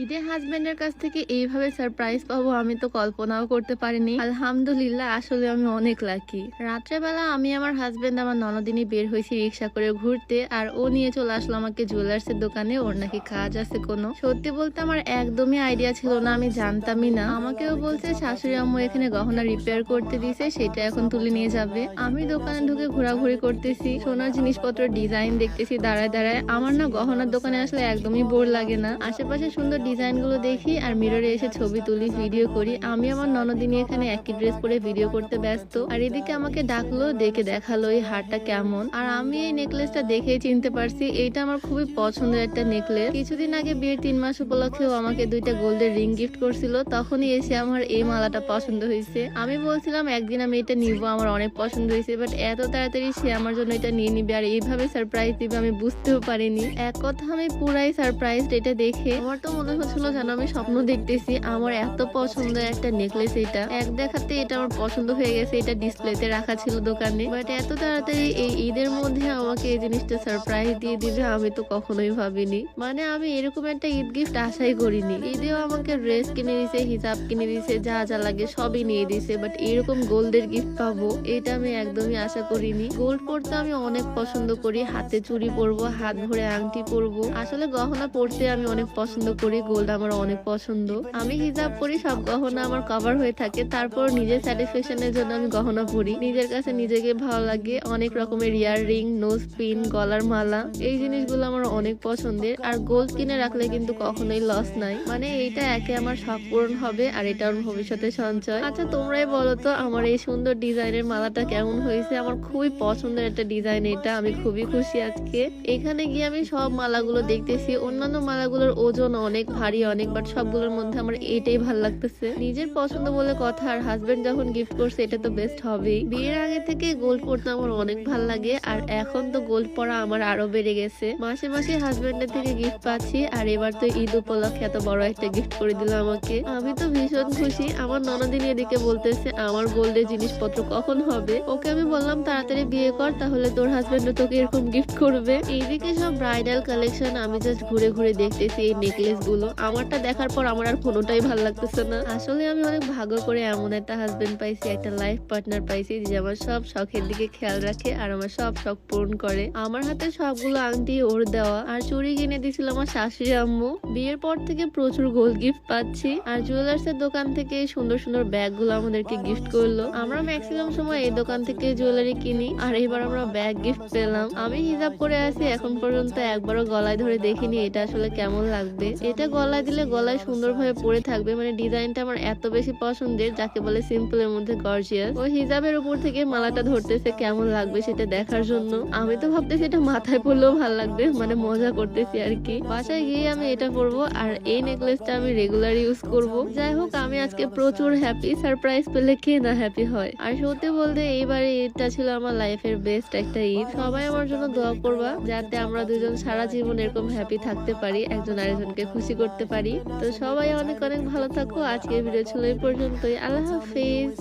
ঈদে হাজবেন্ডের কাছ থেকে এইভাবে সারপ্রাইজ পাবো আমি তো কল্পনাও করতে পারিনি। আলহামদুলিল্লাহ, আসলে আমি অনেক লাকি। রাত্রেবেলা আমি আমার হাজবেন্ড আমার ননদিনী বের হয়েছি রিক্সা করে ঘুরতে, আর ও নিয়ে চলে আসলো আমাকে জুয়েলার্স এর দোকানে। ওর নাকি কাজ আছে কোনো। সত্যি বলতে আমার একদমই আইডিয়া ছিল না, আমি জানতামই না। আমাকেও বলছে শাশুড়ি আম্মু এখানে গহনা রিপেয়ার করতে দিছে, সেটা এখন তুলে নিয়ে যাবে। আমি দোকানে ঢুকে ঘোরাঘুরি করতেছি, সোনার জিনিসপত্র ডিজাইন দেখতেছি দাঁড়ায় দাঁড়ায়। আমার না গহনার দোকানে আসলে একদমই বোর লাগে না। আশেপাশে সুন্দর ডিজাইন গুলো দেখি আর মিররে এসে ছবি তুলি, ভিডিও করি। আমি আমার ননদিনী এখানে একই ড্রেস পরে ভিডিও করতে ব্যস্ত, আর এদিকে আমাকে ডাকলো, ডেকে দেখালো এই হারটা কেমন। আর আমি এই নেকলেসটা দেখেই চিনতে পারছি এইটা আমার খুবই পছন্দের একটা নেকলেস। কিছুদিন আগে বিয়ের 3 মাস উপলক্ষেও আমাকে 2টা গোল্ডের রিং গিফট করছিল, তখনই এসে আমার এই মালাটা পছন্দ হয়েছে। আমি বলছিলাম একদিন আমি এটা নিবো, আমার অনেক পছন্দ হয়েছে, বাট এত তাড়াতাড়ি সে আমার জন্য এটা নিয়ে নিবে আর এইভাবে সারপ্রাইজ দিবে আমি বুঝতেও পারিনি। এক কথা আমি পুরাই সারপ্রাইজ এটা দেখে। আমার তো মনে হচ্ছিল যেন আমি স্বপ্ন দেখতেছি। আমার এত পছন্দের একটা নেকলেস, এটা এক দেখাতে এটা আমার পছন্দ হয়ে গেছে। এটা ডিসপ্লেতে রাখা ছিল দোকানে, বাট এত তাড়াতাড়ি এই ঈদের মধ্যে আমাকে এই জিনিসটা সারপ্রাইজ দিয়ে দিবে আমি তো কখনোই ভাবিনি। মানে আমি এরকম একটা ঈদ গিফট আশাই করিনি। ঈদেও আমাকে ড্রেস কিনে দিছে, হিজাব কিনে দিছে, যা যা লাগে সবই নিয়ে দিছে, বাট এরকম গোল্ডের গিফট পাবো এটা আমি একদমই আশা করিনি। গোল্ড পরতে আমি অনেক পছন্দ করি, হাতে চুড়ি পরবো, হাত ভরে আংটি পরবো। আসলে গহনা পরতে আমি অনেক পছন্দ করি, গোল্ড আমার অনেক পছন্দ। আমি হিজাব পরি, সব গহনা আমার কভার হয়ে থাকে, তারপর নিজের স্যাটিসফ্যাকশনের জন্য আমি গহনা পরি। নিজের কাছে নিজেকে ভালো লাগে। অনেক রকমের ইয়ার রিং, নোজ পিন, গলার মালা, এই জিনিসগুলো আমার অনেক পছন্দের। আর গোল্ড কিনে রাখলে কিন্তু কখনোই লস নাই। মানে এইটা একে আমার শখ পূরণ হবে আর এটা আমার ভবিষ্যতে সঞ্চয়। আচ্ছা তোমরাই বলো তো আমার এই সুন্দর ডিজাইনের মালাটা কেমন হয়েছে? আমার খুবই পছন্দের একটা ডিজাইন এটা, আমি খুবই খুশি আজকে। এখানে গিয়ে আমি সব মালাগুলো দেখতেছি, অন্যান্য মালাগুলোর ওজন অনেক ভারী অনেক, বাট সবগুলোর মধ্যে আমার এটাই ভালো লাগতেছে। নিজের পছন্দ বলে কথা, আর হাজবেন্ড যখন গিফট করছে এটা তো বেস্ট হবেই। বিয়ের আগে থেকে গোল্ড পরতে আমার অনেক ভালো লাগে, আর এখন তো গোল্ড পরা আমার আরো বেড়ে গেছে। মাসে মাসে হাজবেন্ডের থেকে গিফট পাচ্ছি, আর এবার তো ঈদ উপলক্ষে এত বড় একটা গিফট করে দিল আমাকে। আমি তো ভীষণ খুশি। আমার ননদিনী এদিকে বলতেছে আমার গোল্ডের জিনিসপত্র কখন হবে। ওকে আমি বললাম তাড়াতাড়ি বিয়ে কর, তাহলে তোর হাজবেন্ড তোকে এরকম গিফট করবে। এইদিকে সব ব্রাইডাল কালেকশন আমি জাস্ট ঘুরে ঘুরে দেখতেছি এই নেকলেস গুলো। আমারটা দেখার পর আমার আর কোনোটাই ভালো লাগতেছে না। আসলে আমি অনেক ভাগ্য করে এমন একটা হাজবেন্ড পাইছি, একটা লাইফ পার্টনার পাইছি যে আমার সব শখের দিকে খেয়াল রাখে আর আমার সব শখ পূরণ করে। আমার হাতে সবগুলো আংটি ওর দেওয়া, আর চুড়ি কিনে দিয়েছিল আমার শাশুড়ি আম্মু। বিয়ের পর থেকে প্রচুর গোল্ড গিফট পাচ্ছি, আর জুয়েলার্স এর দোকান থেকে সুন্দর সুন্দর ব্যাগ গুলো আমাদেরকে গিফট করলো। আমরা ম্যাক্সিমাম সময় এই দোকান থেকে জুয়েলারি কিনি, আর এবার আমরা ব্যাগ গিফট পেলাম। আমি হিজাব করে আছি, এখন পর্যন্ত একবারও গলায় ধরে দেখিনি এটা আসলে কেমন লাগবে। এটা গলায় দিলে গলায় সুন্দরভাবে পরে থাকবে, মানে ডিজাইনটা আমার এত বেশি পছন্দের, যাকে বলে সিম্পলের মধ্যে গর্জিয়াস। ওই হিজাবের উপর থেকে মালাটা ধরতেছে কেমন লাগবে সেটা দেখার জন্য। আমি তো ভাবতেছি এটা মাথায় পরলেও ভালো লাগবে, মানে মজা করতেছি আর কি। বাসায় গিয়ে আমি এটা পরবো, আর এই নেকলেসটা আমি রেগুলার ইউজ করব। যাই হোক, আমি আজকে প্রচুর হ্যাপি। সারপ্রাইজ পেলে কে না হ্যাপি হয়। আর সত্যি বলতে এইবারে ঈদটা ছিল আমার লাইফের বেস্ট একটা ঈদ। সবাই আমার জন্য দোয়া করবা যাতে আমরা দুজন সারা জীবন এরকম হ্যাপি থাকতে পারি, একজন আরেকজনকে খুশি করতে পারি। তো সবাই অনেক অনেক ভালো থাকো। আজকের ভিডিও ছিল এই পর্যন্তই। আল্লাহ হাফিজ।